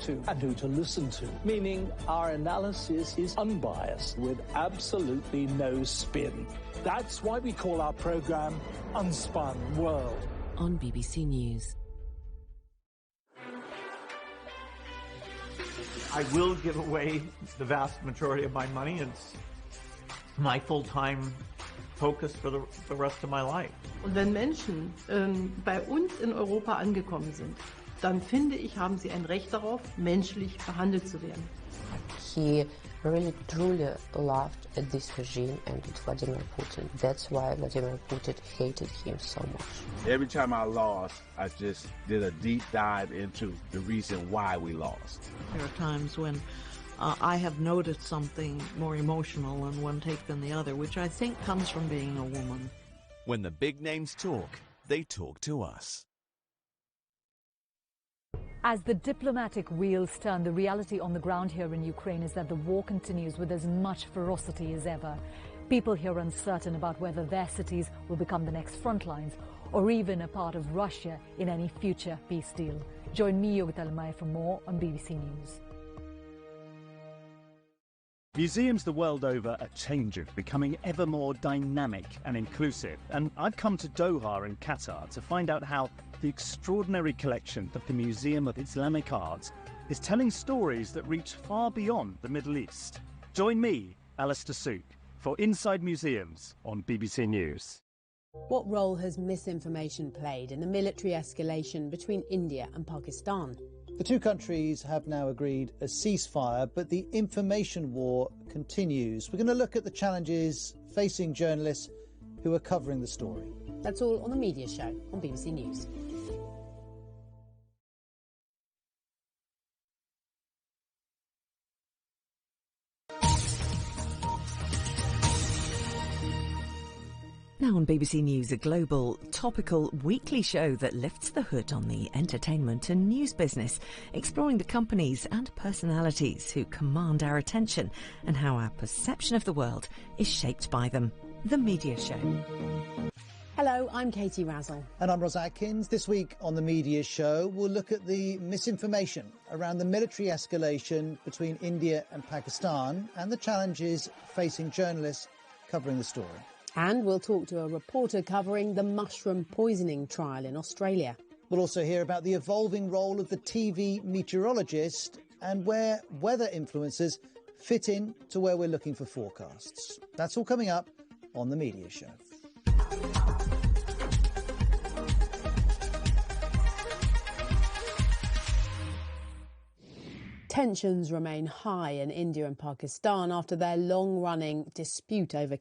to and who to listen to, meaning our analysis is unbiased with absolutely no spin. That's why we call our programme Unspun World. On BBC News. I will give away the vast majority of my money. It's my full-time focus for the rest of my life. Und wenn Menschen bei uns in Europa angekommen sind, dann finde ich, haben sie ein Recht darauf, menschlich behandelt zu werden. He really truly loved this regime and Vladimir Putin. That's why Vladimir Putin hated him so much. Every time I lost, I just did a deep dive into the reason why we lost. There are times when I have noticed something more emotional in one take than the other, which I think comes from being a woman. When the big names talk, they talk to us. As the diplomatic wheels turn, the reality on the ground here in Ukraine is that the war continues with as much ferocity as ever. People here are uncertain about whether their cities will become the next front lines or even a part of Russia in any future peace deal. Join me, Yogita Lamay, for more on BBC News. Museums the world are changing, becoming ever more dynamic and inclusive. And I've come to Doha in Qatar to find out how the extraordinary collection of the Museum of Islamic Art is telling stories that reach far beyond the Middle East. Join me, Alistair Sook, for Inside Museums on BBC News. What role has misinformation played in the military escalation between India and Pakistan? The two countries have now agreed a ceasefire, but the information war continues. We're going to look at the challenges facing journalists who are covering the story. That's all on The Media Show on BBC News. Now on BBC News, a global, topical, weekly show that lifts the hood on the entertainment and news business, exploring the companies and personalities who command our attention and how our perception of the world is shaped by them. The Media Show. Hello, I'm Katie Razzle. And I'm Ros Atkins. This week on The Media Show, we'll look at the misinformation around the military escalation between India and Pakistan and the challenges facing journalists covering the story. And we'll talk to a reporter covering the mushroom poisoning trial in Australia. We'll also hear about the evolving role of the TV meteorologist and where weather influencers fit in to where we're looking for forecasts. That's all coming up on The Media Show. Tensions remain high in India and Pakistan after their long-running dispute over